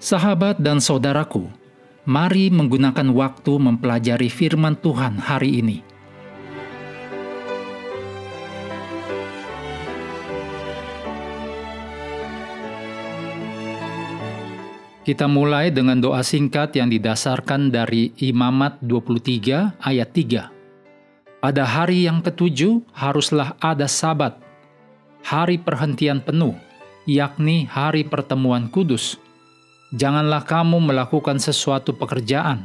Sahabat dan saudaraku, mari menggunakan waktu mempelajari firman Tuhan hari ini. Kita mulai dengan doa singkat yang didasarkan dari Imamat 23 ayat 3. Pada hari yang ketujuh haruslah ada Sabat, hari perhentian penuh, yakni hari pertemuan kudus. Janganlah kamu melakukan sesuatu pekerjaan.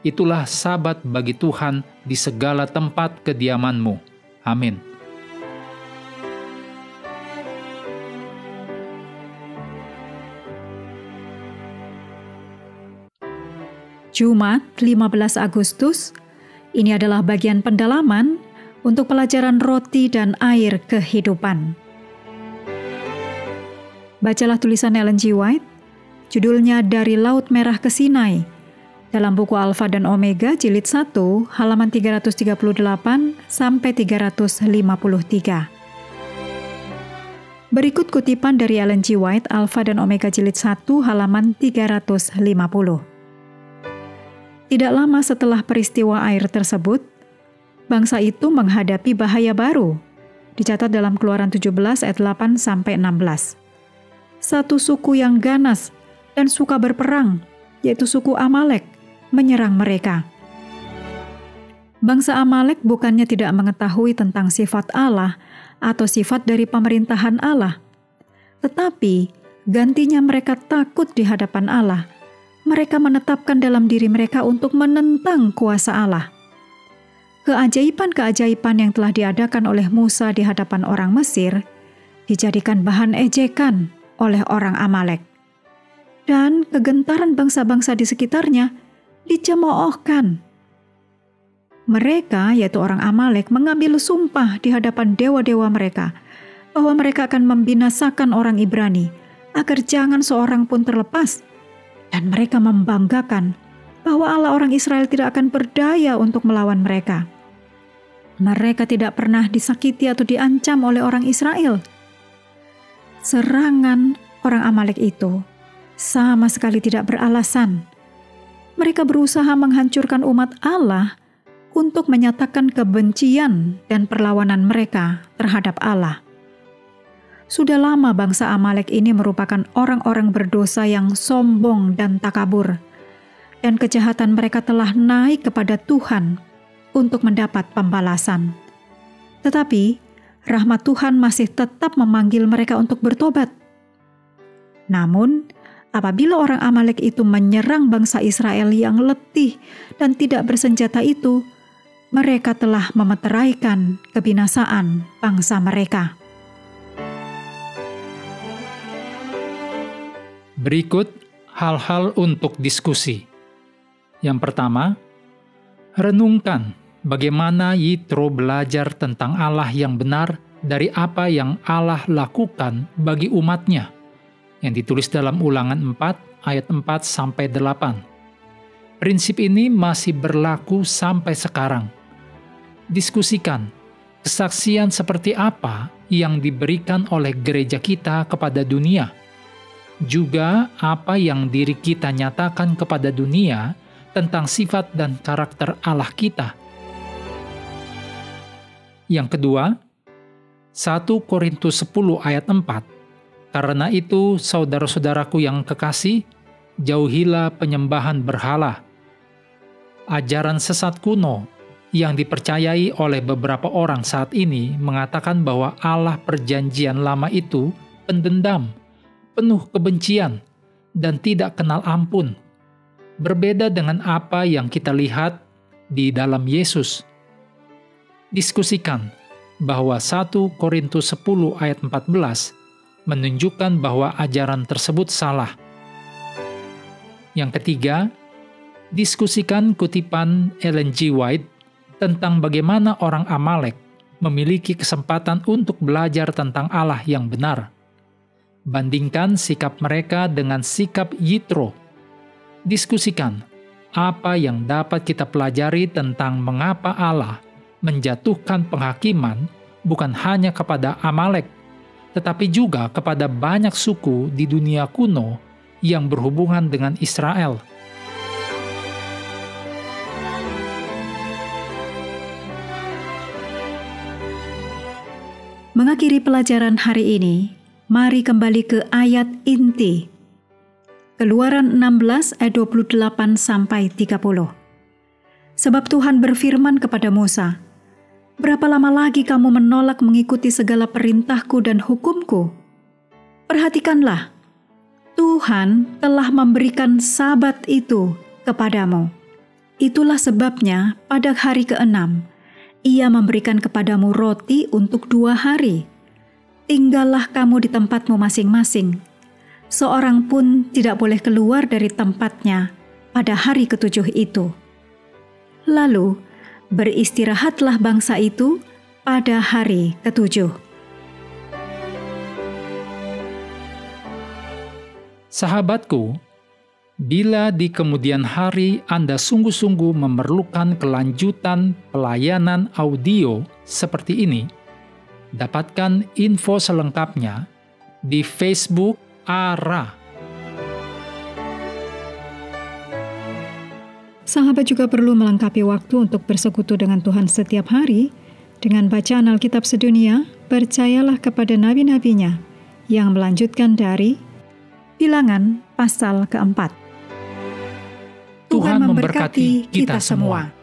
Itulah Sabat bagi Tuhan di segala tempat kediamanmu. Amin. Jumat 15 Agustus, ini adalah bagian pendalaman untuk pelajaran roti dan air kehidupan. Bacalah tulisan Ellen G. White, judulnya Dari Laut Merah ke Sinai, dalam buku Alfa dan Omega jilid 1, halaman 338 sampai 353. Berikut kutipan dari Ellen G. White, Alfa dan Omega jilid 1, halaman 350. Tidak lama setelah peristiwa air tersebut, bangsa itu menghadapi bahaya baru, dicatat dalam Keluaran 17 ayat 8 sampai 16. Satu suku yang ganas dan suka berperang, yaitu suku Amalek, menyerang mereka. Bangsa Amalek bukannya tidak mengetahui tentang sifat Allah atau sifat dari pemerintahan Allah, tetapi gantinya mereka takut di hadapan Allah. Mereka menetapkan dalam diri mereka untuk menentang kuasa Allah. Keajaiban-keajaiban yang telah diadakan oleh Musa di hadapan orang Mesir dijadikan bahan ejekan oleh orang Amalek. Dan kegentaran bangsa-bangsa di sekitarnya dicemoohkan. Mereka, yaitu orang Amalek, mengambil sumpah di hadapan dewa-dewa mereka bahwa mereka akan membinasakan orang Ibrani agar jangan seorang pun terlepas. Dan mereka membanggakan bahwa Allah orang Israel tidak akan berdaya untuk melawan mereka. Mereka tidak pernah disakiti atau diancam oleh orang Israel. Serangan orang Amalek itu sama sekali tidak beralasan. Mereka berusaha menghancurkan umat Allah untuk menyatakan kebencian dan perlawanan mereka terhadap Allah. Sudah lama bangsa Amalek ini merupakan orang-orang berdosa yang sombong dan takabur. Dan kejahatan mereka telah naik kepada Tuhan untuk mendapat pembalasan. Tetapi, rahmat Tuhan masih tetap memanggil mereka untuk bertobat. Namun, apabila orang Amalek itu menyerang bangsa Israel yang letih dan tidak bersenjata itu, mereka telah memeteraikan kebinasaan bangsa mereka. Berikut hal-hal untuk diskusi. Yang pertama, renungkan bagaimana Yitro belajar tentang Allah yang benar dari apa yang Allah lakukan bagi umatnya, yang ditulis dalam Ulangan 4 ayat 4-8. Prinsip ini masih berlaku sampai sekarang. Diskusikan kesaksian seperti apa yang diberikan oleh gereja kita kepada dunia, juga apa yang diri kita nyatakan kepada dunia tentang sifat dan karakter Allah kita. Yang kedua, 1 Korintus 10 ayat 4. Karena itu, saudara-saudaraku yang kekasih, jauhilah penyembahan berhala. Ajaran sesat kuno yang dipercayai oleh beberapa orang saat ini mengatakan bahwa Allah Perjanjian Lama itu pendendam, penuh kebencian, dan tidak kenal ampun. Berbeda dengan apa yang kita lihat di dalam Yesus. Diskusikan bahwa 1 Korintus 10 ayat 14 menunjukkan bahwa ajaran tersebut salah. Yang ketiga, diskusikan kutipan Ellen G. White tentang bagaimana orang Amalek memiliki kesempatan untuk belajar tentang Allah yang benar. Bandingkan sikap mereka dengan sikap Yitro. Diskusikan apa yang dapat kita pelajari tentang mengapa Allah menjatuhkan penghakiman bukan hanya kepada Amalek, tetapi juga kepada banyak suku di dunia kuno yang berhubungan dengan Israel. Mengakhiri pelajaran hari ini, mari kembali ke ayat inti. Keluaran 16 ayat 28 sampai 30. Sebab Tuhan berfirman kepada Musa, "Berapa lama lagi kamu menolak mengikuti segala perintahku dan hukumku? Perhatikanlah, Tuhan telah memberikan Sabat itu kepadamu. Itulah sebabnya pada hari ke-6, Ia memberikan kepadamu roti untuk 2 hari. Tinggallah kamu di tempatmu masing-masing. Seorang pun tidak boleh keluar dari tempatnya pada hari ke-7 itu. Lalu beristirahatlah bangsa itu pada hari ke-7. Sahabatku, bila di kemudian hari Anda sungguh-sungguh memerlukan kelanjutan pelayanan audio seperti ini, dapatkan info selengkapnya di Facebook ARA. Sahabat juga perlu melengkapi waktu untuk bersekutu dengan Tuhan setiap hari dengan bacaan Alkitab sedunia. Percayalah kepada nabi-nabinya yang melanjutkan dari Bilangan pasal ke-4. Tuhan memberkati kita semua.